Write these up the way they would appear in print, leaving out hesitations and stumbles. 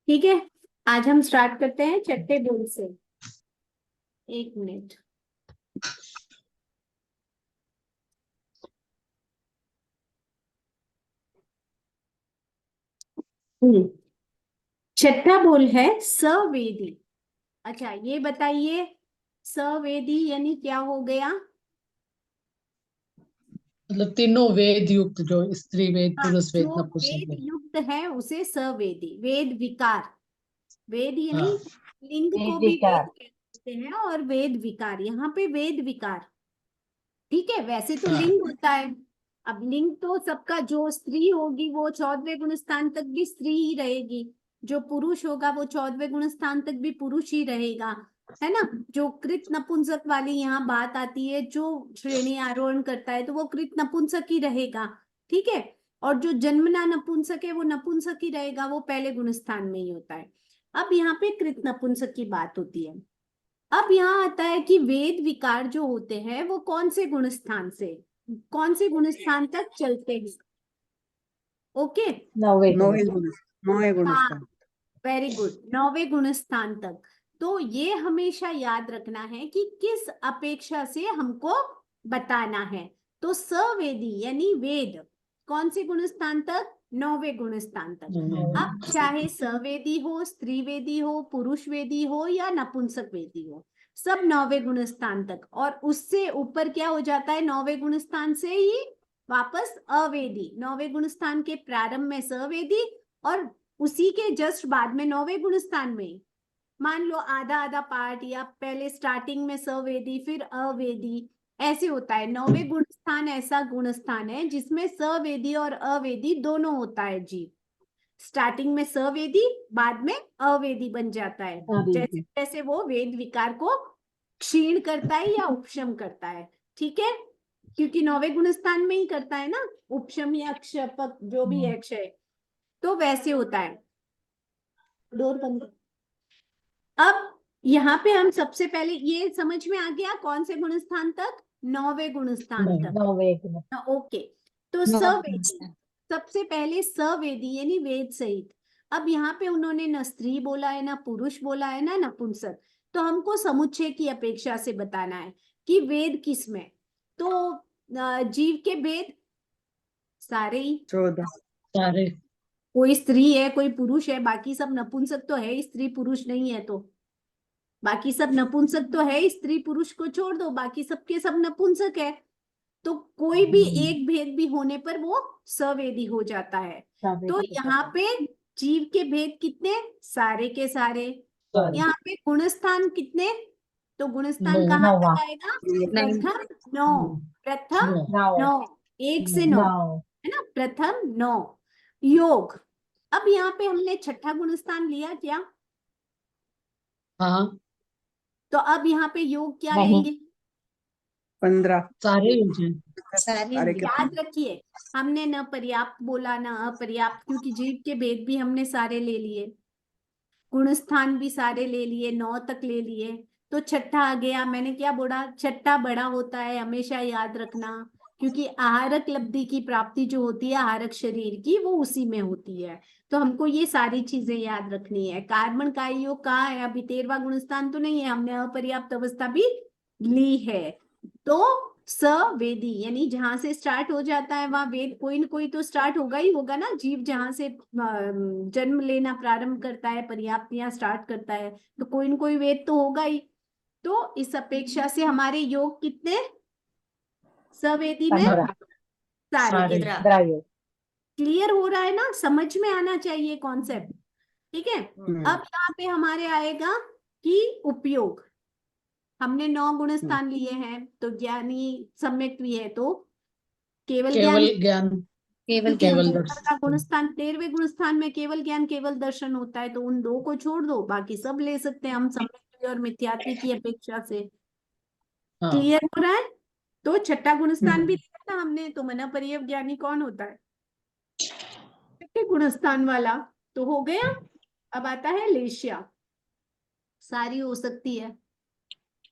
ठीक है, आज हम स्टार्ट करते हैं छठे बोल से। 1 मिनट। छठा बोल है सवेदी। अच्छा, ये बताइए सवेदी यानी क्या हो गया? मतलब तीनों वेद युक्त, जो स्त्री वेद, हाँ, पुरुष वेद, जो नपुंसक वेद वेद। युक्त है उसे सवेदी। वेद विकार, वेद यानी हाँ। लिंग को भी वेद निर्विकार। कहते हैं, और वेद विकार, यहाँ पे वेद विकार। ठीक है, वैसे तो हाँ। लिंग होता है। अब लिंग तो सबका, जो स्त्री होगी वो 14वें गुण स्थान तक भी स्त्री ही रहेगी, जो पुरुष होगा वो 14वें गुण स्थान तक भी पुरुष ही रहेगा, है ना। जो कृत नपुंसक वाली यहाँ बात आती है, जो श्रेणी आरोहण करता है तो वो कृत नपुंसक ही रहेगा। ठीक है, और जो जन्मना नपुंसक है वो नपुंसक ही रहेगा, वो पहले गुण स्थान में ही होता है। अब यहाँ पे कृत नपुंसक की बात होती है। अब यहाँ आता है कि वेद विकार जो होते हैं वो कौन से गुण स्थान से कौन से गुण स्थान तक चलते हैं। ओके, नौवे नौवे गुण। गुण नौवे गुण हाँ, स्थान। वेरी गुड, 9वें गुण स्थान तक। तो ये हमेशा याद रखना है कि किस अपेक्षा से हमको बताना है। तो सवेदी यानी वेद कौन से गुण स्थान तक? 9वें गुण स्थान तक। अब चाहे सवेदी हो, स्त्री वेदी हो, पुरुष वेदी हो या नपुंसक वेदी हो, सब 9वें गुण स्थान तक। और उससे ऊपर क्या हो जाता है? 9वें गुण स्थान से ही वापस अवेदी। 9वें गुण स्थान के प्रारंभ में सवेदी, और उसी के जस्ट बाद में 9वें गुण स्थान में मान लो आधा आधा पार्ट, या पहले स्टार्टिंग में सवेदी फिर अवेदी, ऐसे होता है। 9वें गुण स्थान ऐसा गुण स्थान है जिसमें सवेदी और अवेदी दोनों होता है जी। स्टार्टिंग में सवेदी, बाद में अवेदी बन जाता है, जैसे जैसे वो वेद विकार को क्षीण करता है या उपशम करता है। ठीक है, क्योंकि 9वें गुण स्थान में ही करता है ना, उपशम या क्षपक जो भी है, क्षय, तो वैसे होता है। डोर बंद कर। अब यहाँ पे हम सबसे पहले ये समझ में आ गया कौन से गुण स्थान तक? 9वें गुण स्थान तक। नौवे गुण। ओके, तो सवेदी, सबसे पहले सवेदी यानी वेद सहित। अब यहाँ पे उन्होंने न स्त्री बोला है, ना पुरुष बोला है, ना नपुंसक। तो हमको समुच्चय की अपेक्षा से बताना है कि वेद किस में। तो जीव के वेद सारे ही, 14। सारे। कोई स्त्री है कोई पुरुष है, बाकी सब नपुंसक तो है, स्त्री पुरुष नहीं है तो बाकी सब नपुंसक तो है, स्त्री पुरुष को छोड़ दो बाकी सबके सब नपुंसक है। तो कोई भी एक भेद भी होने पर वो सवेदी हो जाता है। तो यहाँ पे जीव के भेद कितने? सारे के सारे। यहाँ पे गुणस्थान कितने? तो गुणस्थान कहाँ तक आएगा? प्रथम 9, प्रथम 9, 1 से 9, है ना, प्रथम 9। योग, अब यहाँ पे हमने छठा गुणस्थान लिया क्या? हाँ, तो अब यहाँ पे योग क्या नहीं। लेंगे? 15। सारे यूज हैं। सारे के याद रखिए, हमने न पर्याप्त बोला न अपर्याप्त, क्योंकि जीव के भेद भी हमने सारे ले लिए, गुणस्थान भी सारे ले लिए, 9 तक ले लिए। तो छठा आ गया। मैंने क्या बोला? छठा बड़ा होता है, हमेशा याद रखना, क्योंकि आहारक लब्धि की प्राप्ति जो होती है आहारक शरीर की, वो उसी में होती है। तो हमको ये सारी चीजें याद रखनी है। कार्बन का योग कहाँ है? अभी 13वां गुणस्थान तो नहीं है, हमने अपर्याप्त अवस्था भी ली है। तो सवेदी यानी जहां से स्टार्ट हो जाता है वहां वेद कोई न कोई तो स्टार्ट होगा ही होगा ना। जीव जहां से जन्म लेना प्रारंभ करता है, पर्याप्तियां स्टार्ट करता है, तो कोई न कोई वेद तो होगा ही। तो इस अपेक्षा से हमारे योग कितने सवेदी में? 15। सारे के। योग। क्लियर हो रहा है ना? समझ में आना चाहिए कॉन्सेप्ट। ठीक है, अब यहाँ पे हमारे आएगा कि उपयोग। हमने 9 गुण स्थान लिए हैं, तो ज्ञानी सम्यक भी है तो केवल ज्ञान, केवल ज्ञान, क्योंकि केवल ऊपर का गुण दर्शन। स्थान 13वें गुण स्थान में केवल ज्ञान केवल दर्शन होता है, तो उन 2 को छोड़ दो, बाकी सब ले सकते हैं हम सम्यक और मिथ्यात्व की अपेक्षा से। हाँ। क्लियर हो रहा है? तो छठा गुण स्थान भी लिया था हमने, तो मना परियव ज्ञानी कौन होता है? छठे गुण स्थान वाला। तो हो गया। अब आता है लेश्या, सारी हो सकती है,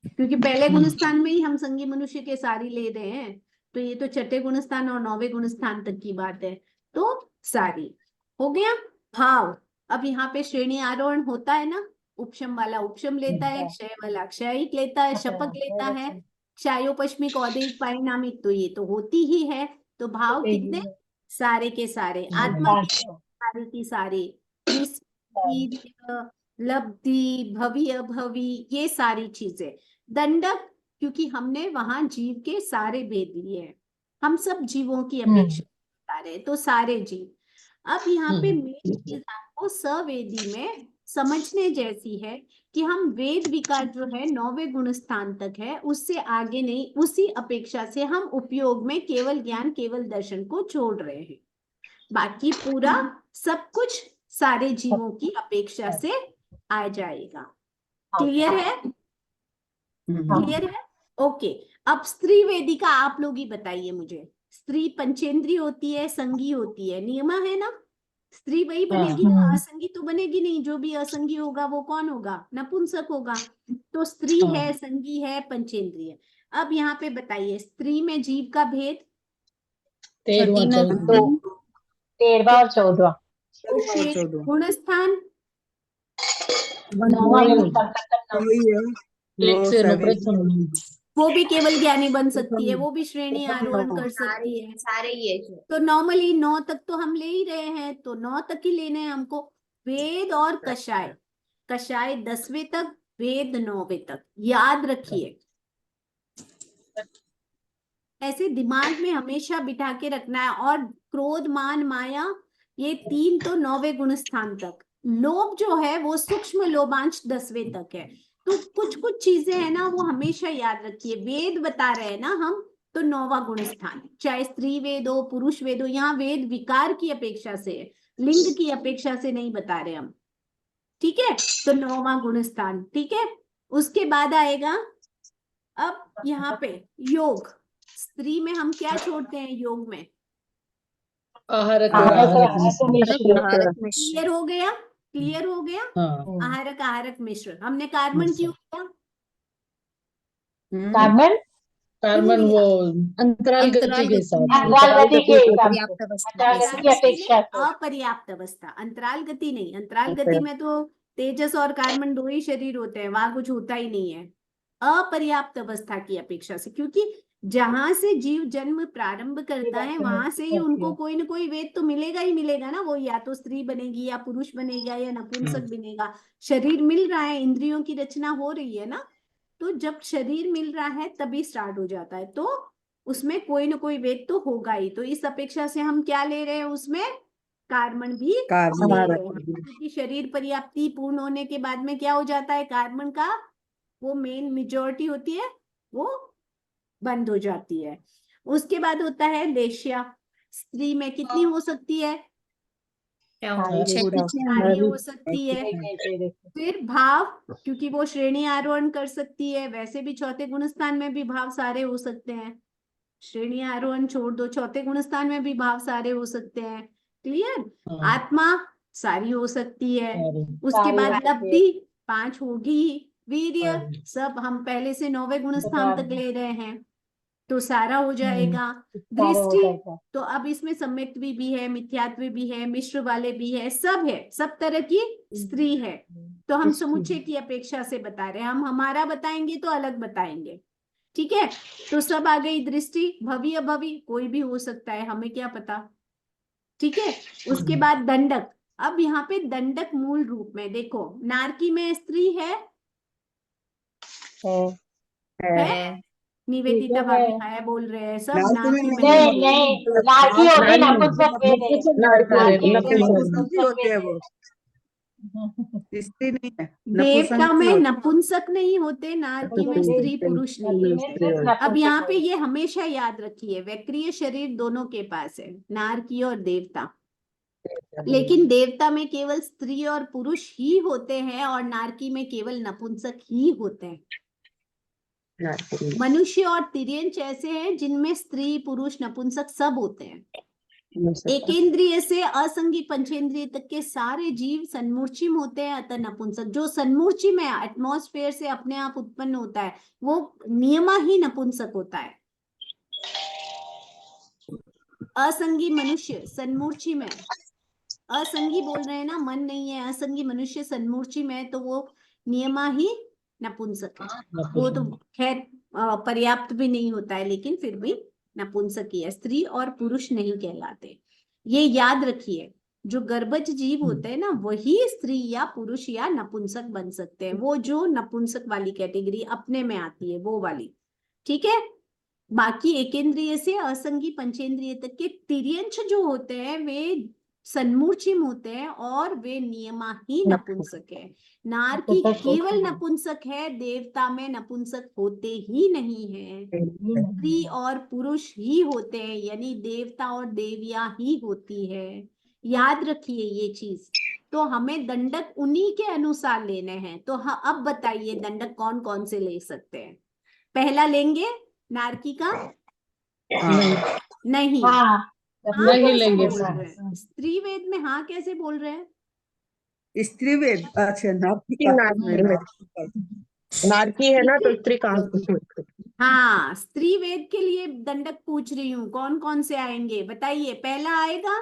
क्योंकि पहले गुण स्थान में ही हम संगी मनुष्य के सारी ले रहे हैं। तो ये तो छठे गुण स्थान और 9वें गुण स्थान तक की बात है, तो सारी। हो गया। भाव, अब यहाँ पे श्रेणी आरोहण होता है ना, उपशम वाला उपशम लेता है, क्षय वाला क्षयिक लेता है, शपथ लेता है, क्षायोपश्मिक औदिक पारिणामिक, तो ये तो होती ही है। तो भाव कितने, सारे के सारे, आत्मा के सारे की सारे, दृष्टि, वीर्य, लब्धि, भवि अभवि, ये सारी चीजें। दंडक, क्योंकि हमने वहां जीव के सारे भेद लिए हैं, हम सब जीवों की अपेक्षा बता रहे हैं, तो सारे जीव। अब यहाँ पे मेन चीज आपको सवेदी में समझने जैसी है कि हम वेद विकार जो है 9वें गुण स्थान तक है, उससे आगे नहीं, उसी अपेक्षा से हम उपयोग में केवल ज्ञान केवल दर्शन को छोड़ रहे हैं। बाकी पूरा सब कुछ सारे जीवों की अपेक्षा से आ जाएगा। क्लियर है? क्लियर है? ओके। अब स्त्री वेदिका आप लोग ही बताइए मुझे, स्त्री पंचेंद्रिय होती है, संगी होती है, नियमा है ना, स्त्री वही बनेगी ना, असंगी तो बनेगी नहीं, जो भी असंगी होगा वो कौन होगा, नपुंसक होगा। तो स्त्री है, संगी है, पंचेंद्रिय। अब यहाँ पे बताइए स्त्री में जीव का भेद, 13वां 13वां और 14वां। ओके। 14वां गुणस्थान, वही है, 1 9 से 9 7 प्रथम। वो भी केवल ज्ञानी बन सकती है, वो भी श्रेणी आरोहण कर सकती है। सारे ये तो नॉर्मली 9 तक तो हम ले ही रहे हैं, तो 9 तक ही लेने हैं हमको। वेद और कषाय, कषाय 10वें तक, वेद 9वें तक, याद रखिए। ऐसे दिमाग में हमेशा बिठा के रखना है। और क्रोध, मान, माया, ये 3 तो 9वें गुण स्थान तक। लोभ जो है वो सूक्ष्म लोभांश 10वें तक है। तो कुछ कुछ चीजें है ना, वो हमेशा याद रखिए। वेद बता रहे हैं ना हम, तो 9वां गुण स्थान, चाहे स्त्री वेद हो, पुरुष वेद हो, यहाँ वेद विकार की अपेक्षा से है, लिंग की अपेक्षा से नहीं बता रहे हम। ठीक है, तो 9वां गुण स्थान। ठीक है, उसके बाद आएगा अब यहाँ पे योग। स्त्री में हम क्या छोड़ते हैं योग में, आहारक क्लियर हो गया, क्लियर हो गया। आहारक, आहारक मिश्र, हमने कार्बन क्यों किया, कार्बन कार्बन वो अंतराल गति के साथ, अंतराल गति के हिसाब से, अंतराल अंतराल गति की अपेक्षा से। अपर्याप्त अवस्था, अंतराल गति नहीं, अंतराल गति में तो तेजस और कार्बन 2 ही शरीर होते हैं, वहां कुछ होता ही नहीं है। अपर्याप्त अवस्था की अपेक्षा से, क्योंकि जहां से जीव जन्म प्रारंभ करता है वहां से ही उनको कोई ना कोई वेद तो मिलेगा ही मिलेगा ना, वो या तो स्त्री बनेगी या पुरुष बनेगा या नपुंसक बनेगा। शरीर मिल रहा है, इंद्रियों की रचना हो रही है ना, तो जब शरीर मिल रहा है तभी स्टार्ट हो जाता है, तो उसमें कोई ना कोई वेद तो होगा ही। तो इस अपेक्षा से हम क्या ले रहे हैं, उसमें कार्बन भी कार्बन ले रहे हैं, क्योंकि शरीर पर्याप्ति पूर्ण होने के बाद में क्या हो जाता है, कार्बन का वो मेन मेजॉरिटी होती है वो बंद हो जाती है। उसके बाद होता है लेश्या। स्त्री में कितनी हो सकती है, सारी हो सकती है। फिर भाव, क्योंकि वो श्रेणी आरोहण कर सकती है, वैसे भी चौथे गुण स्थान में भी भाव सारे हो सकते हैं, श्रेणी आरोहण छोड़ दो, चौथे गुण स्थान में भी भाव सारे हो सकते हैं। क्लियर? आत्मा सारी हो सकती है। उसके बाद लब्धि 5 होगी, वीर्य सब हम पहले से 9वें गुण स्थान तक ले रहे हैं, तो सारा हो जाएगा। दृष्टि, तो अब इसमें सम्यक्त्व भी है, मिथ्यात्व भी है, मिश्र वाले भी है, सब है, सब तरह की स्त्री है। तो हम समुच्चय की अपेक्षा से बता रहे हैं, हम हमारा बताएंगे तो अलग बताएंगे। ठीक है, तो सब आ गई। दृष्टि, भवि अभवि कोई भी हो सकता है, हमें क्या पता। ठीक है, उसके बाद दंडक। अब यहाँ पे दंडक मूल रूप में देखो, नारकी में स्त्री है, निवेदिता भाभी है बोल रहे हैं सब, नारकी में नहीं नहीं, नारकी होगी नपुंसक वेद होते हैं वो, स्त्री नहीं है, देवता में होते। नपुंसक नहीं होते, नारकी में स्त्री पुरुष नहीं है। अब यहाँ पे ये हमेशा याद रखिए, वैक्रिय शरीर दोनों के पास है, नारकी और देवता, लेकिन देवता में केवल स्त्री और पुरुष ही होते हैं और नारकी में केवल नपुंसक ही होते हैं। मनुष्य और तिर्यंच ऐसे हैं जिनमें स्त्री पुरुष नपुंसक सब होते हैं। एकेंद्रिय से असंगी पंचेंद्रिय तक के सारे जीव सन्मूर्चिम होते हैं, अतः नपुंसक। जो सन्मूर्चिम है, एटमॉस्फेयर से अपने आप उत्पन्न होता है, वो नियमा ही नपुंसक होता है। असंगी मनुष्य सन्मूर्चिम है, असंगी बोल रहे हैं ना, मन नहीं है, असंगी मनुष्य सन्मूर्छिम है, तो वो नियमा ही नपुंसक है। वो तो खैर पर्याप्त भी नहीं होता है, लेकिन फिर भी नपुंसक ही है, स्त्री और पुरुष नहीं कहलाते। ये याद रखिए, जो गर्भज जीव होते हैं ना, वही स्त्री या पुरुष या नपुंसक बन सकते हैं। वो जो नपुंसक वाली कैटेगरी अपने में आती है, वो वाली। ठीक है। बाकी एकेंद्रिय से असंगी पंचेंद्रिय तक के तिर्यंश जो होते हैं वे सन्मूर्छिम होते हैं और वे नियमा ही नपुंसक है। नार की केवल नपुंसक है, देवता में नपुंसक होते ही नहीं है। स्त्री और पुरुष ही होते हैं, यानी देवता और देवियां ही होती है। याद रखिए ये चीज। तो हमें दंडक उन्हीं के अनुसार लेने हैं। तो हाँ, अब बताइए दंडक कौन कौन से ले सकते हैं? पहला लेंगे नारकी का? हाँ, नहीं। हाँ हाँ नहीं कैसे लेंगे बोल सर। रहे हैं? स्त्री वेद में हाँ कैसे बोल रहे हैं? स्त्री वेद, अच्छा नारकी कि का नारकी में नारकी है ना, तो स्त्री कहाँ से? हाँ, स्त्री वेद के लिए दंडक पूछ रही हूँ, कौन कौन से आएंगे बताइए। पहला आएगा?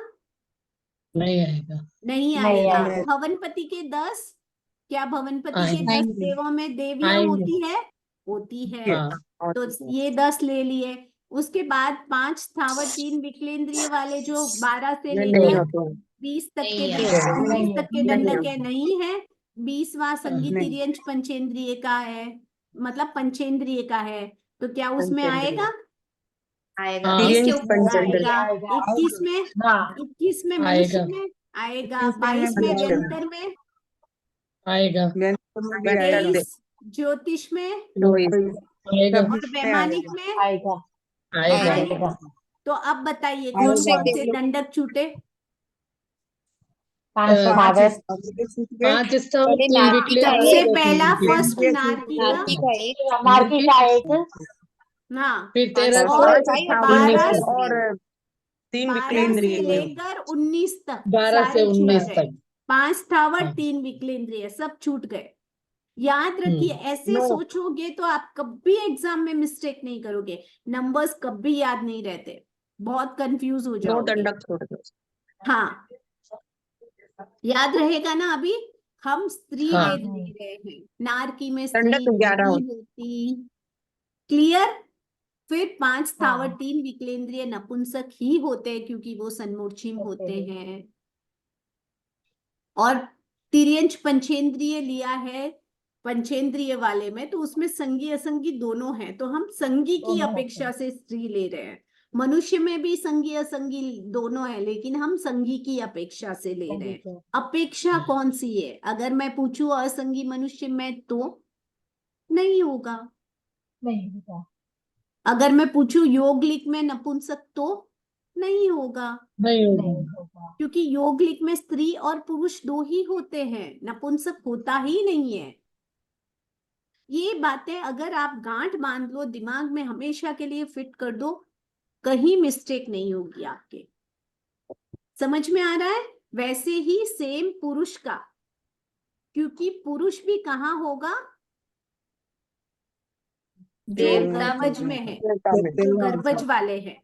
नहीं आएगा। नहीं नहीं आएगा। आएगा। भवनपति के 10? क्या भवनपति के आएंगे। 10 देवों में देवियां आएंगे। होती है? होती है। हाँ, तो ये 10 ले लिए। उसके बाद 5 स्थावर 3 विकलेंद्रिय वाले जो 12 से नहीं लेकर होते 20 तक के नहीं दंडक, नहीं 19 तक के नहीं दंडक है, नहीं है। 20वां संगीत नहीं। तिर्यंश पंचेंद्रिय का है, मतलब पंचेंद्रिय का है। तो क्या उसमें आएगा? आएगा। हाँ। तिर्यंश आएगा। पंचेंद्रिय आएगा। 21 में? हाँ 21 में मनुष्य आएगा। में आएगा। 21 में 22 में मनुष्य में। व्यंतर में? आएगा। व्यंतर में भी आएगा। 23 ज्योतिष में? आएगा। सभी और में वैमानिक आएगा। में? आएगा। आएगा। आएगा। तो अब बताइए आएगा। कौन कौन से दंडक छूटे? 5 अ, पांच स्थावर स्थावर छूट गए। 5 स्थावर पहले 3 नारकी का विकलेंद्रिय सबसे और 3 पहला विकलेंद्रिय। फर्स्ट विकलेंद्रिय नारकी का। नारकी का एक, नारकी का एक, हाँ। फिर 13 और से 12 19 तक। और 3 12 से विकलेंद्रिय। लेकर 19 तक 12 से सारे छूट 19 गए। तक। 5 स्थावर हाँ। 3 विकलेंद्रिय सब छूट गए। याद रखिए, ऐसे नो। सोचोगे तो आप कभी एग्जाम में मिस्टेक नहीं करोगे। नंबर्स कभी याद नहीं रहते, बहुत कंफ्यूज हो 9 जाओगे। दंडक छोड़ दो। हाँ, याद रहेगा ना। अभी हम स्त्री हाँ। वेद ले रहे हैं, नारकी में स्त्री दंडक 11 नहीं होती। क्लियर? फिर 5 स्थावर हाँ। 3 विकलेंद्रिय नपुंसक ही होते हैं, क्योंकि वो सन्मूर्छिम होते हैं। और तिर्यंश पंचेंद्रिय लिया है पंचेंद्रिय वाले में, तो उसमें संगी असंगी दोनों हैं, तो हम संगी की दोनों अपेक्षा से स्त्री ले रहे हैं। मनुष्य में भी संगी असंगी दोनों है, लेकिन हम संगी की अपेक्षा से ले रहे हैं। अपेक्षा कौन सी है? अगर मैं पूछूं असंगी मनुष्य में, तो नहीं होगा। नहीं होगा। अगर मैं पूछूं योगलिक में नपुंसक, तो नहीं होगा, नहीं नहीं होगा। होगा। क्योंकि योगलिक में स्त्री और पुरुष 2 ही होते हैं, नपुंसक होता ही नहीं है। ये बातें अगर आप गांठ बांध लो, दिमाग में हमेशा के लिए फिट कर दो, कहीं मिस्टेक नहीं होगी आपके। समझ में आ रहा है? वैसे ही सेम पुरुष का, क्योंकि पुरुष भी कहाँ होगा? जो गर्भज में है, जो गर्भज वाले हैं।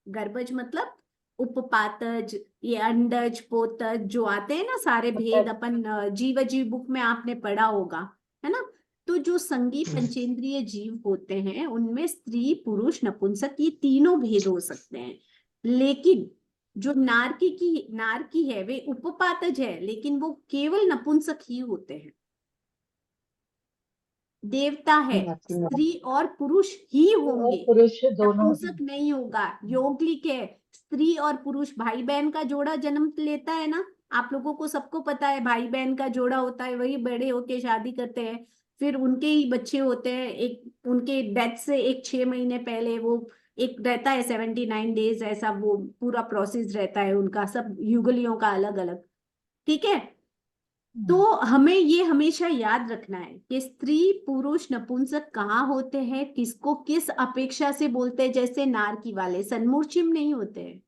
गर्भज मतलब उपपातज, ये अंडज पोतज जो आते हैं ना, सारे भेद अपन जीव जीव बुक में आपने पढ़ा होगा, है ना। तो जो संगी पंचेंद्रिय जीव होते हैं, उनमें स्त्री पुरुष नपुंसक ये तीनों भेद हो सकते हैं। लेकिन जो नारकी है वे उपपातज है, लेकिन वो केवल नपुंसक ही होते हैं। देवता है, स्त्री और पुरुष ही होंगे, पुरुष दोनों नपुंसक नहीं होगा। योगलिक है, स्त्री और पुरुष भाई बहन का जोड़ा जन्म लेता है ना। आप लोगों को सबको पता है, भाई बहन का जोड़ा होता है, वही बड़े होके शादी करते हैं, फिर उनके ही बच्चे होते हैं। एक उनके डेथ से 6 महीने पहले वो एक रहता है 79 डेज, ऐसा वो पूरा प्रोसेस रहता है उनका, सब युगलियों का अलग अलग। ठीक है। तो हमें ये हमेशा याद रखना है कि स्त्री पुरुष नपुंसक कहाँ होते हैं, किसको किस अपेक्षा से बोलते हैं। जैसे नारकी वाले सन्मूर्छिम नहीं होते हैं,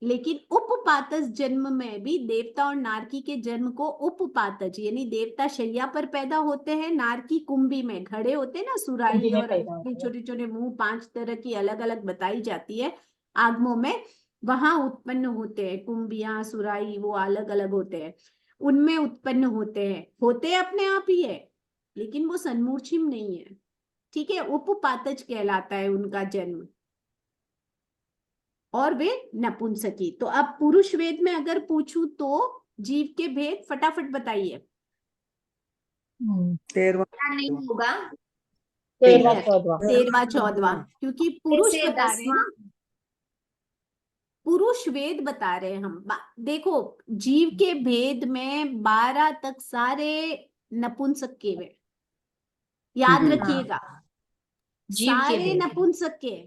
लेकिन उपपातज जन्म में भी देवता और नारकी के जन्म को उपपातज, यानी देवता शैया पर पैदा होते हैं, नारकी कुंभी में खड़े होते हैं ना, सुराही कुंभी में और पैदा होते हैं। छोटे छोटे मुंह, 5 तरह की अलग अलग बताई जाती है आगमों में। वहां उत्पन्न होते हैं। कुंभिया, सुराही वो अलग अलग होते हैं, उनमें उत्पन्न होते अपने आप ही है, लेकिन वो सन्मूर्छिम नहीं है। ठीक है, उपपातज कहलाता है उनका जन्म, और वे नपुंसकी। तो अब पुरुष वेद में अगर पूछूं तो जीव के भेद फटाफट बताइए। 13वां क्या नहीं होगा? 13वां Clear, 14वां 13वां 14वां, क्योंकि पुरुष ऐसे बता रहे हैं 10वां ना, पुरुष वेद बता रहे हैं हम। देखो, जीव के भेद में 12 तक सारे नपुंसक के वे, याद रखिएगा, जीव के सारे भेद। नपुंसक के।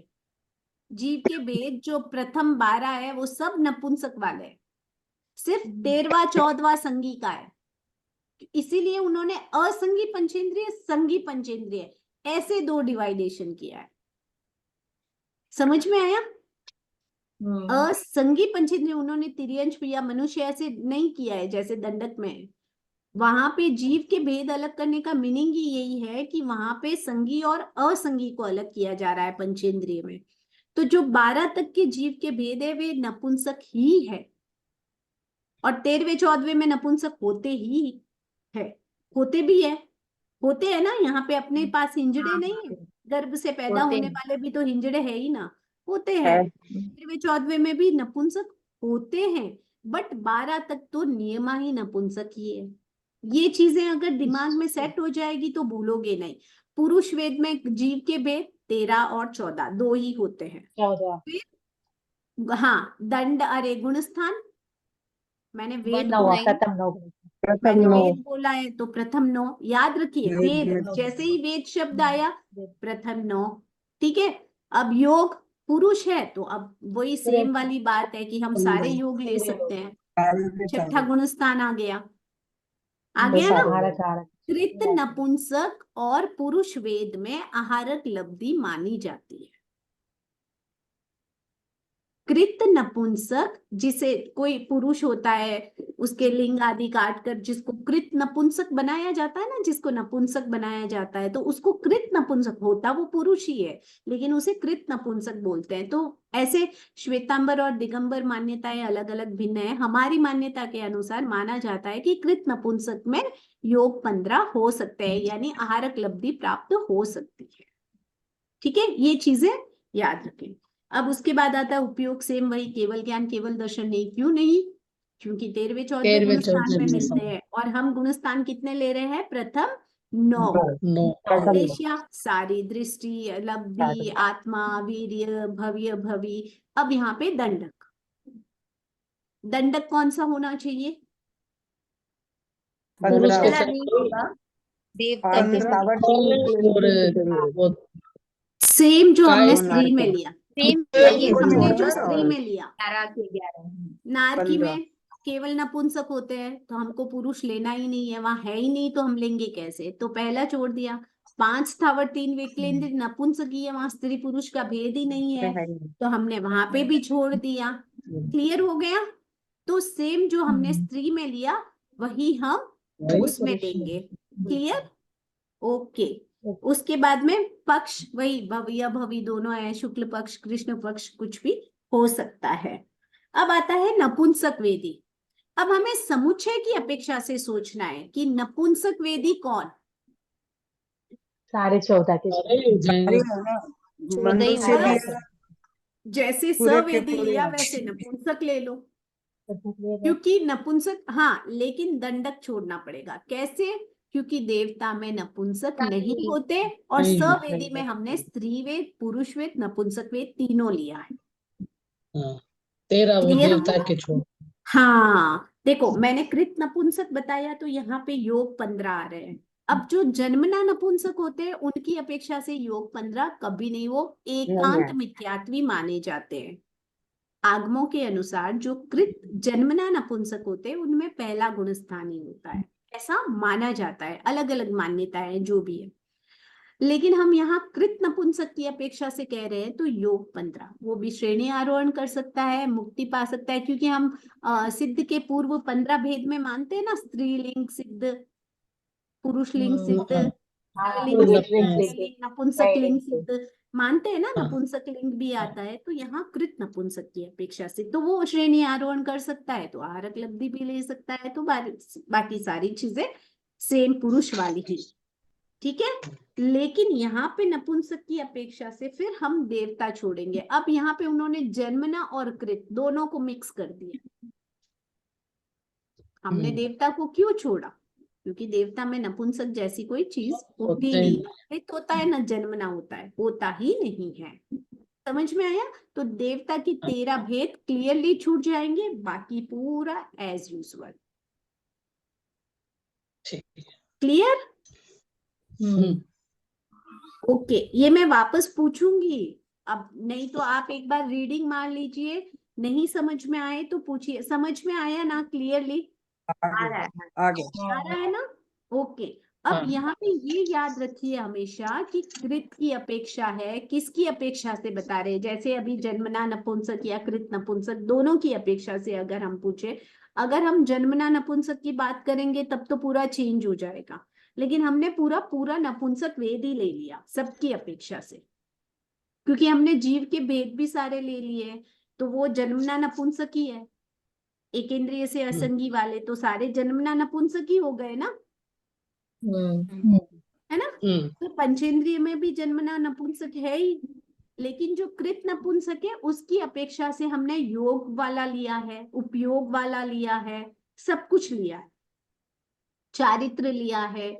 जीव के भेद जो प्रथम 12 है वो सब नपुंसक वाले हैं, सिर्फ 13वां 14वां संगी का है। इसीलिए उन्होंने असंगी पंचेंद्रिय, संगी पंचेंद्रिय ऐसे 2 डिवाइडेशन किया है। समझ में आया? असंगी पंचेंद्रिय उन्होंने तिर्यंश या मनुष्य ऐसे नहीं किया है जैसे दंडक में है। वहां पे जीव के भेद अलग करने का मीनिंग ही यही है कि वहां पे संगी और असंगी को अलग किया जा रहा है पंचेंद्रिय में। तो जो 12 तक के जीव के भेद है वे नपुंसक ही है, और 13वें 14वें में नपुंसक होते ही है, होते भी है, होते हैं ना। यहाँ पे अपने पास हिंजड़े नहीं है, गर्भ से पैदा होते होने हैं। वाले भी तो हिंजड़े है ही ना, होते है। हैं। 13वें 14वें में भी नपुंसक होते हैं, बट 12 तक तो नियमा ही नपुंसक ही है। ये चीजें अगर दिमाग में सेट हो जाएगी तो भूलोगे नहीं। पुरुष वेद में जीव के भेद 13 और 14 2 ही होते हैं। 14 हाँ, दंड, अरे गुणस्थान, मैंने वेद 9वां बोला, प्रथम 9 प्रथम मैंने 9 वेद बोला है तो प्रथम 9 याद रखिए। वेद वेद, में जैसे ही वेद शब्द आया प्रथम 9, ठीक है। अब योग पुरुष है तो अब वही सेम वाली बात है कि हम सारे योग ले सकते हैं। छठा गुणस्थान आ गया, आ गया ना। आहारक कृत नपुंसक और पुरुष वेद में आहारक लब्धि मानी जाती है। कृत नपुंसक, जिसे कोई पुरुष होता है उसके लिंग आदि काट कर जिसको कृत नपुंसक बनाया जाता है ना, जिसको नपुंसक बनाया जाता है, तो उसको कृत नपुंसक, होता वो पुरुष ही है लेकिन उसे कृत नपुंसक बोलते हैं। तो ऐसे श्वेतांबर और दिगंबर मान्यताएं अलग अलग भिन्न है। हमारी मान्यता के अनुसार माना जाता है कि कृत नपुंसक में योग 15 हो सकते हैं, यानी आहारक लब्धि प्राप्त हो सकती है। ठीक है, ये चीजें याद रखें। अब उसके बाद आता है उपयोग, सेम वही, केवल ज्ञान केवल दर्शन नहीं। क्यों नहीं? क्योंकि 13वें 14वें 13वें गुणस्थान 14वें में में मिलते सब हैं, और हम गुणस्थान कितने ले रहे हैं? प्रथम 9। 9 एशिया, सारी, दृष्टि, लब्धि, आत्मा, वीर्य, भव्य, भवि। अब यहाँ पे दंडक, दंडक कौन सा होना चाहिए? पुरुष के 15 पहला नहीं होगा, देवता के और भेद। सावर और वो सेम जो हमने काय स्त्री में लिया, सेम वही ये हमने जो 14 स्त्री और में लिया। 11 के 11। नारकी 15 में केवल नपुंसक होते हैं तो हमको पुरुष लेना ही नहीं है, वहां है ही नहीं तो हम लेंगे कैसे? तो पहला छोड़ दिया। 5 स्थावर 3 विकलेंद्र नपुंसकी है, वहां स्त्री पुरुष का भेद ही नहीं है तो हमने वहां पे भी छोड़ दिया। क्लियर हो गया? तो सेम जो हमने स्त्री में लिया वही हम उसमें लेंगे। क्लियर? ओके। उसके बाद में पक्ष, वही भव्य भवि दोनों है, शुक्ल पक्ष कृष्ण पक्ष कुछ भी हो सकता है। अब आता है नपुंसक वेदी। अब हमें समुच्चय की अपेक्षा से सोचना है कि नपुंसक वेदी कौन? सारे 14 के अरे है ना, 14 ही मनुष्य भी बस है, जैसे पूरे के सवेदी पूरे लिया हैं। वैसे नपुंसक ले लो, क्योंकि क्योंकि नपुंसक, हाँ, लेकिन दंडक छोड़ना पड़ेगा। कैसे? क्योंकि देवता में नपुंसक नहीं नहीं। होते, और नहीं सवेदी में हमने स्त्री वेद, पुरुष वेद, नपुंसक वेद तीनों लिया है। 13 वो क्लियर देवता हुआ? के छोड़। हाँ, देखो मैंने कृत नपुंसक बताया तो यहाँ पे योग 15 आ रहे हैं। अब जो जन्मना नपुंसक होते हैं उनकी अपेक्षा से योग 15 कभी नहीं, वो एकांत मिथ्यात्वी माने जाते हैं। आगमों के अनुसार जो कृत जन्मना नपुंसक होते हैं उनमें पहला गुणस्थान ही होता है, ऐसा माना जाता है। अलग अलग मान्यताएं जो भी है, लेकिन हम यहाँ कृत नपुंसक की अपेक्षा से कह रहे हैं तो योग 15 वो भी श्रेणी आरोहण कर सकता है, मुक्ति पा सकता है। क्योंकि हम सिद्ध के पूर्व 15 भेद में मानते हैं ना, स्त्रीलिंग सिद्ध, पुरुष लिंग सिद्ध, स्त्रीलिंग सिद्ध, नपुंसक लिंग सिद्ध। मानते हैं ना, हाँ। नपुंसक लिंग भी आता है, तो यहाँ कृत नपुंसक की अपेक्षा से तो वो श्रेणी आरोहण कर सकता है, तो आहारक लब्धि भी ले सकता है, तो बाकी सारी चीजें सेम पुरुष वाली ही, ठीक है। लेकिन यहाँ पे नपुंसक की अपेक्षा से फिर हम देवता छोड़ेंगे। अब यहाँ पे उन्होंने जन्मना और कृत दोनों को मिक्स कर दिया। हमने देवता को क्यों छोड़ा? क्योंकि देवता में नपुंसक जैसी कोई चीज होती होते नहीं, नहीं। कृत होता है, न जन्मना होता है, होता ही नहीं है। समझ में आया? तो देवता की 13 भेद क्लियरली छूट जाएंगे, बाकी पूरा एज यूजुअल। ठीक है। क्लियर? ओके, ये मैं वापस पूछूंगी अब, नहीं तो आप एक बार रीडिंग मार लीजिए, नहीं समझ में आए तो पूछिए। समझ में आया ना क्लियरली? आ रहा है, आगे आ रहा है ना? ओके। अब हाँ। यहाँ पे ये याद रखिए हमेशा कि कृत की अपेक्षा है, किसकी अपेक्षा से बता रहे हैं? जैसे अभी जन्मना नपुंसक या कृत नपुंसक दोनों की अपेक्षा से अगर हम पूछे, अगर हम जन्मना नपुंसक की बात करेंगे तब तो पूरा चेंज हो जाएगा, लेकिन हमने पूरा पूरा नपुंसक वेद ही ले लिया सबकी अपेक्षा से, क्योंकि हमने जीव के भेद भी सारे ले लिए, तो वो जन्मना नपुंसक ही है। एकेंद्रिय से असंगी वाले तो सारे जन्मना नपुंसक ही हो गए ना, है ना? तो पंचेंद्रिय में भी जन्मना नपुंसक है ही, लेकिन जो कृत नपुंसक है उसकी अपेक्षा से हमने योग वाला लिया है, उपयोग वाला लिया है, सब कुछ लिया है, चारित्र लिया है,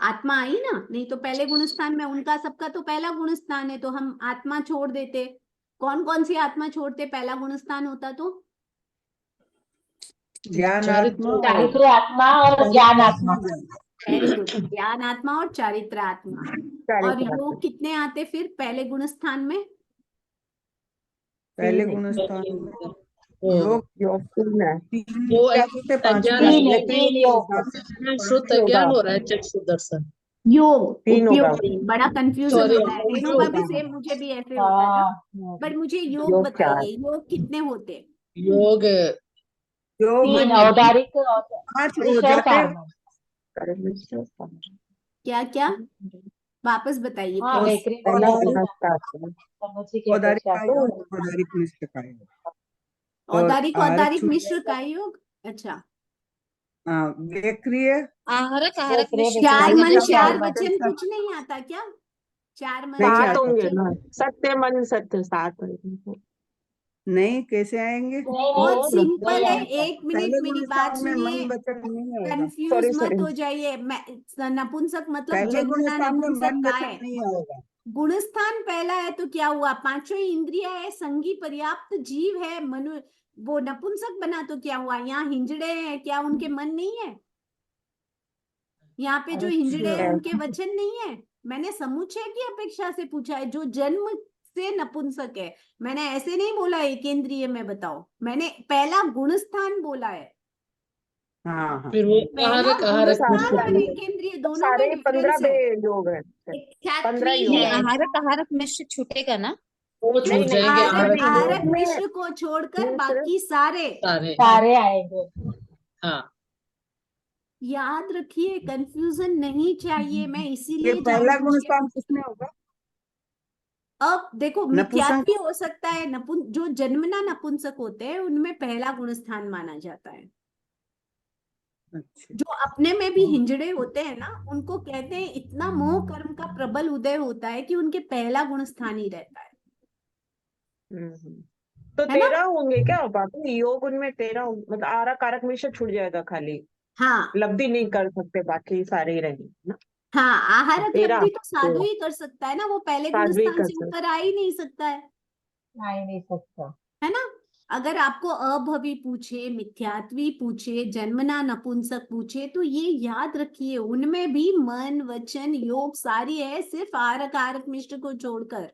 आत्मा आई ना। नहीं तो पहले गुणस्थान में उनका सबका तो पहला गुणस्थान है, तो हम आत्मा छोड़ देते। कौन कौन सी आत्मा छोड़ते? पहला गुणस्थान होता तो ज्ञान आत्मा और चारित्र आत्मा और ज्ञान आत्मा। वेरी गुड, ज्ञान आत्मा और चारित्र आत्मा। और चारित्र योग कितने आते फिर पहले गुणस्थान में? पहले तीन है। गुणस्थान में वो योग योग तीन है। तीन वो क्या होते? पांच अज्ञान होते? तीन है, ये तीन योग। श्रुत ज्ञान हो रहा है, चक्षु दर्शन। योग तीन होगा। उपयोग, बड़ा कंफ्यूजन सॉरी, होता है, रेणु का भी सेम, मुझे भी ऐसे होता था। हाँ, बट मुझे योग योग चार। बताइए, योग कितने होते? योग योग तीन मन औदारिक पांच हो विषय जाते। कारण। क्या क्या? वापस बताइए हाँ, प्लीज। लेकरी पहला औदारिक गुणस्थान। समुची की औदारिक अपेक्षा का से। योग, औदारिक मिश्र का योग और औदारिक आहारक औदारिक छूट मिश्र जाएगा। का योग, अच्छा। हाँ, व्यक्रिय आहारक व्यक्रिय मिश्र चार विषय मन से चार चार वचन वचन। कुछ नहीं आता क्या? चार मन नहीं चार सात आता। होंगे वचन ना, सत्य मन सत्य सात होंगे। नहीं, कैसे आएंगे? बहुत सिंपल है, एक पहले मिनट मेरी बात गुणस्थान में सुनिए, मन वचन नहीं आएगा। कंफ्यूज सॉरी मत सॉरी। हो जाइए। नपुंसक मतलब पहले जन्मना गुणस्थान में नपुंसक मन का वचन है। नहीं आएगा। गुणस्थान पहला है तो क्या हुआ? पांचों इंद्रिया है, संगी पर्याप्त जीव है, मनु वो नपुंसक बना तो क्या हुआ? यहाँ हिंजड़े हैं, क्या उनके मन नहीं है? यहाँ पे जो हिंजड़े हैं अच्छा, उनके वचन नहीं है? मैंने समुच्चय की अपेक्षा से पूछा है, जो जन्म से नपुंसक है। मैंने ऐसे नहीं बोला एकेंद्रिय में बताओ, मैंने पहला गुणस्थान बोला है। हाँ हाँ। फिर वो पहला आहारक गुणस्थान और मिश्र। एकेंद्रिय दोनों में सारे 15 डिफरेंस है। योग है। 15 ख्याति योग है, है। आहारक मिश्र छूटेगा ना? वो नहीं छूट नहीं, जाएंगे आहारक आहारक आहारक योग मिश्र को छोड़कर मिश्र बाकी सारे। सारे। सारे आएंगे। हाँ, याद रखिए, कंफ्यूजन नहीं चाहिए, मैं ये इसीलिए पहला जानबूझ के। गुणस्थान किसमें होगा? अब देखो, नपुंसक। मिथ्यात्व हो सकता है, जो जन्मना नपुंसक होते हैं उनमें पहला गुणस्थान माना जाता है। अच्छा, जो अपने में भी हिंजड़े होते हैं ना, उनको कहते हैं इतना मोह कर्म का प्रबल उदय होता है कि उनके पहला गुणस्थान ही रहता है तो है ना? 13 होंगे क्या बाकी योग? उनमें 13 मतलब आहारक कारक मिश्र छूट जाएगा, खाली हाँ लब्धि नहीं कर सकते, बाकी सारे ही रहेंगे ना। हाँ, आहारक 13 लब्धि तो साधु ही कर सकता है ना, वो पहले साध्वी गुणस्थान कर से सकते। ऊपर आ ही नहीं सकता आ ही नहीं सकता। है ना? अगर आपको अभवी पूछे, मिथ्यात्वी पूछे, जन्मना नपुंसक पूछे, तो ये याद रखिए उनमें भी मन वचन योग सारी है, सिर्फ आहारक आहारक मिश्र को छोड़कर।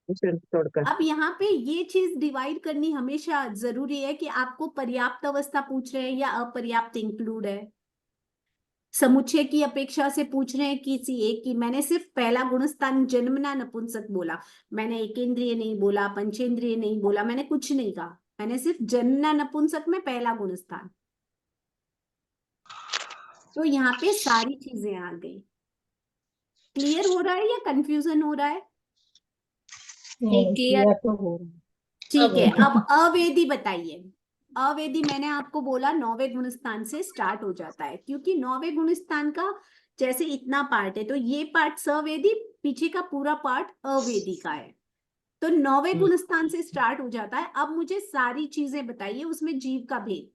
सिर्फ छोड़कर। अब यहाँ पे ये चीज डिवाइड करनी हमेशा जरूरी है कि आपको पर्याप्त अवस्था पूछ रहे हैं या अपर्याप्त इंक्लूड है, समुच्चय की अपेक्षा से पूछ रहे हैं किसी एक की। मैंने सिर्फ पहला गुणस्थान जन्मना नपुंसक बोला, मैंने एकेंद्रिय नहीं बोला, पंचेंद्रिय नहीं बोला, मैंने कुछ नहीं कहा, मैंने सिर्फ जन्मना नपुंसक में पहला गुणस्थान। तो यहाँ पे सारी चीजें आ गई। क्लियर हो रहा है या कंफ्यूजन हो रहा है? नहीं, किया किया तो हो रहा है। ठीक है, अब अब अवेदी बताइए। अवेदी मैंने आपको बोला 9वें गुणस्थान से स्टार्ट हो जाता है, क्योंकि 9वें गुणस्थान का जैसे इतना पार्ट है, तो ये पार्ट सवेदी, पीछे का पूरा पार्ट अवेदी का है। तो 9वें गुणस्थान से स्टार्ट हो जाता है। अब मुझे सारी चीजें बताइए, उसमें जीव का भेद।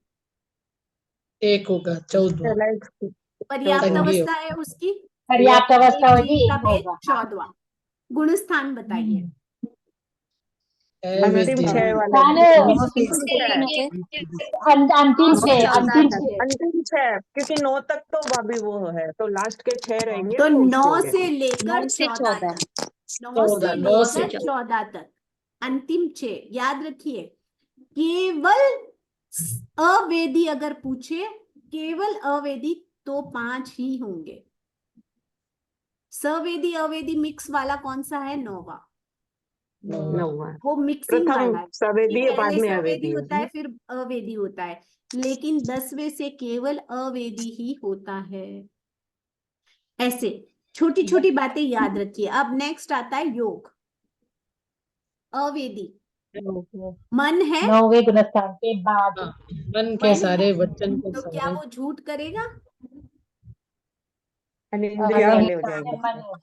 एक होगा 14वां। चला पर्याप्त संज्ञा अवस्था है उसकी, पर्याप्त अवस्था एक होगी, जीव का एक भेद होगा। 14वां। गुणस्थान बताइए। अंतिम अवेदी। 6 वाले स्थान नौ से अंतिम 6 अंतिम 9 से 6, 14 अंतिम तक 6। है। अंतिम 6 क्योंकि 9 तक तो भाभी वो है, तो लास्ट के 6 रहेंगे तो वो 9 उसके से होंगे। लेकर 9 से 14 14 तक, 9 से 9 से लेकर 14 तक, अंतिम 6 याद रखिए। केवल अवेदी अगर पूछे, केवल अवेदी, तो 5 ही होंगे। सवेदी अवेदी मिक्स वाला कौन सा है? 9वां। 9वां वो मिक्सिंग प्रथम वाला है कि सवेदी है, बाद पहले में सवेदी अवेदी होता है है। फिर अवेदी होता है, लेकिन 10वें से केवल अवेदी ही होता है। ऐसे छोटी छोटी बातें याद रखिए। अब नेक्स्ट आता है योग। अवेदी मन है, 9वें गुणस्थान के बाद हाँ, मन के मन सारे है, वचन के तो क्या सारे। वो झूठ करेगा? अनिंद्रिय नहीं, वाले हो जाएंगे।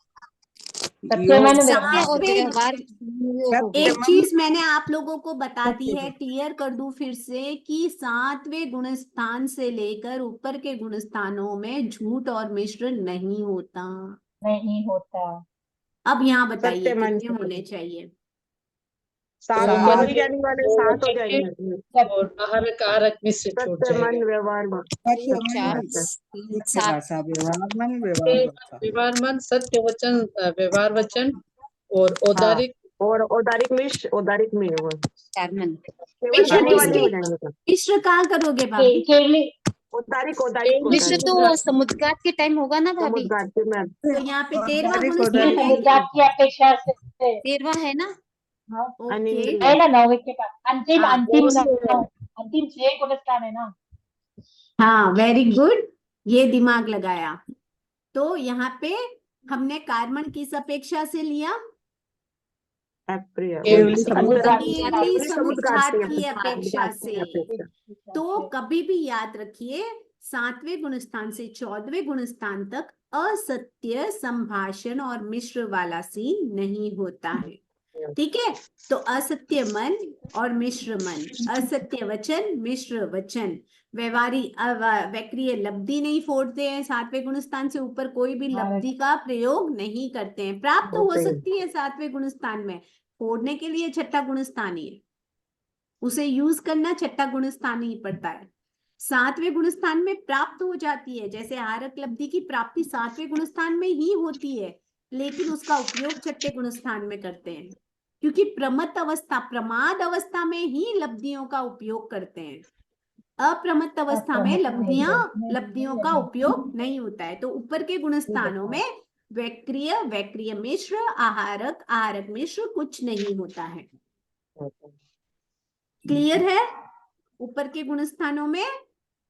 सत्य मन सत्य और सातवें, व्यवहार योग हो गया। एक चीज मैंने आप लोगों को बता दी है, क्लियर कर दूं फिर से, कि 7वें गुणस्थान से लेकर ऊपर के गुणस्थानों में झूठ और मिश्र नहीं होता। नहीं होता। अब यहाँ बताइए सत्य मन कितने होने चाहिए? 7 वो मन केवल के ज्ञानी वाले वो 7 हो वचन के जाएंगे। और बाहर कारक मिश्र छूट सत्य मन जाएगा। व्यवहार मन। सत्य मन चार अच्छा। मुख्य 7 भाषा, व्यवहार मन, व्यवहार भाषा। व्यवहार मन, सत्य वचन, व्यवहार वचन और हाँ, औदारिक। और औदारिक मिश्र, औदारिक में वो मन। केवल मिश्र ज्ञानी वाले किसके, हो जाएंगे। तो मिश्र कहाँ करोगे भाभी? केवली औदारिक औदारिक मिश्र औदारिक तो समुद्रघात के टाइम होगा ना भाभी? समुद्र में। तो यहाँ पे 13वां औदारिक गुणस्थान है औदारिक क्या? समुद्र की अपेक्षा से 13वां है ना? हाँ, ओके, अनिंद्रिय है ना 9वें के बाद अंतिम हाँ अंतिम वो 9, अंतिम 6 गुणस्थान है ना। हाँ, वेरी गुड, ये दिमाग लगाया। तो यहाँ पे हमने कार्बन किस अपेक्षा से लिया? अप्रिय केवली समुद्र केवली समुद्घात की अपेक्षा। अपेक्षा से। तो कभी भी याद रखिए, 7वें गुणस्थान से 14वें गुणस्थान तक असत्य संभाषण और मिश्र वाला सीन नहीं होता है। ठीक है, तो असत्य मन और मिश्र मन, असत्य वचन मिश्र वचन, वैक्रिय लब्धि नहीं फोड़ते हैं। 7वें गुणस्थान से ऊपर कोई भी लब्धि का प्रयोग नहीं करते हैं। प्राप्त तो हो सकती है 7वें गुणस्थान में, फोड़ने के लिए छठा गुणस्थान ही है, उसे यूज करना छठा गुणस्थान ही पड़ता है। 7वें गुणस्थान में प्राप्त हो जाती है, जैसे आहारक लब्धि की प्राप्ति 7वें गुणस्थान में ही होती है, लेकिन उसका उपयोग छठे गुणस्थान में करते हैं, क्योंकि प्रमत्त अवस्था, प्रमाद अवस्था में ही लब्धियों का उपयोग करते हैं। अप्रमत्त अवस्था में लब्धियों का उपयोग नहीं होता है। तो ऊपर के गुणस्थानों में वैक्रिय, वैक्रिय मिश्र, आहारक, आहारक मिश्र कुछ नहीं होता है। क्लियर है? ऊपर के गुणस्थानों में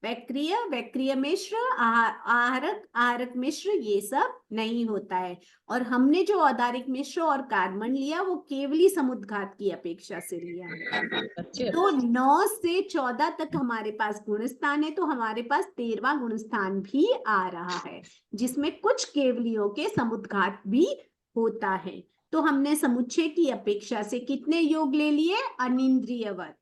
वैक्रिय, वैक्रिय मिश्र, आहारक, आहारक मिश्र, ये सब नहीं होता है। और हमने जो औदारिक मिश्र और कार्बन लिया वो केवली समुद्घात की अपेक्षा से लिया है। अच्छे। तो 9 से 14 तक हमारे पास गुणस्थान है, तो हमारे पास 13वां गुणस्थान भी आ रहा है, जिसमें कुछ केवलियों के समुद्घात भी होता है। तो हमने समुच्चय की अपेक्षा से कितने योग ले लिए? अनिंद्रियवत,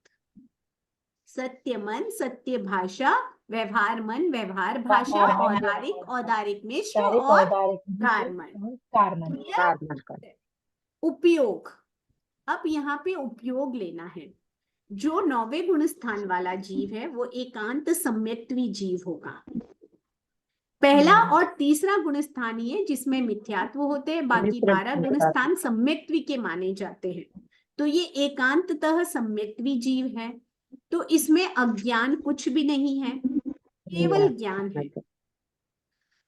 सत्य मन, सत्य भाषा, व्यवहार मन, व्यवहार भाषा, औदारिक, औदारिक मिश्र और कार्बन। उपयोग, अब यहाँ पे उपयोग लेना है। जो 9वें गुणस्थान वाला जीव है वो एकांत सम्यक्त्वी जीव होगा। पहला और तीसरा गुणस्थान ही है जिसमें मिथ्यात्व होते हैं, बाकी 12 गुणस्थान सम्यक्त्वी के माने जाते हैं। तो ये एकांततः सम्यक्त्वी जीव है, तो इसमें अज्ञान कुछ भी नहीं है, केवल ज्ञान है।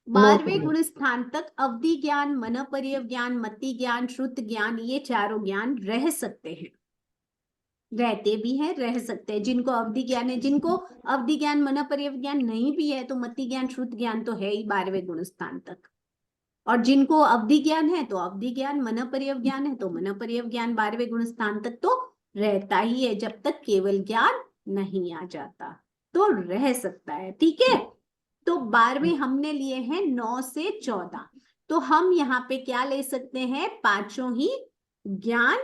12वें गुणस्थान तक अवधि ज्ञान, मनपर्य ज्ञान, मति ज्ञान, श्रुत ज्ञान, ये चारों ज्ञान रह सकते हैं, रहते भी हैं, रह सकते हैं। जिनको अवधि ज्ञान है, जिनको अवधि ज्ञान, मनपर्य ज्ञान नहीं भी है, तो मति ज्ञान, श्रुत ज्ञान तो है ही 12वें गुणस्थान तक। और जिनको अवधि ज्ञान है तो अवधि ज्ञान, मनःपर्यव ज्ञान है तो मनःपर्यव ज्ञान 12वें गुण स्थान तक तो रहता ही है, जब तक केवल ज्ञान नहीं आ जाता तो रह सकता है। ठीक है, तो 12वें हमने लिए हैं 9 से 14, तो हम यहाँ पे क्या ले सकते हैं, पांचों ही ज्ञान,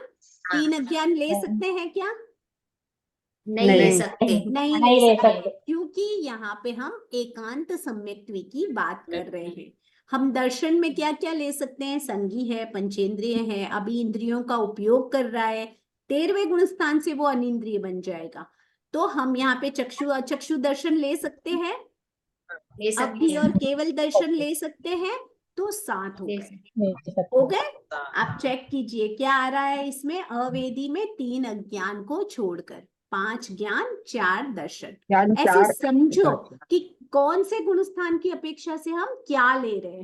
3 अज्ञान ले सकते हैं क्या? नहीं ले नहीं। सकते। नहीं नहीं ले ले सकते, सकते। क्योंकि यहाँ पे हम एकांत सम्यक्त्वी की बात कर रहे हैं। हम दर्शन में क्या क्या ले सकते हैं, संगी है, पंचेंद्रिय है, अभी इंद्रियों का उपयोग कर रहा है, 13वें गुण स्थान से वो अनिंद्रिय बन जाएगा। तो हम यहाँ पे चक्षु दर्शन ले सकते हैं, ले सकते अवधि और हैं। केवल दर्शन ले सकते हैं, तो 7 हो ले गए। सकते नहीं ले सकते। हो गए? आप चेक कीजिए क्या आ रहा है इसमें, अवेदी में 3 अज्ञान को छोड़कर 5 ज्ञान 4 दर्शन। ज्ञान ऐसे 4 समझो कि कौन से गुण स्थान की अपेक्षा से हम क्या ले रहे हैं।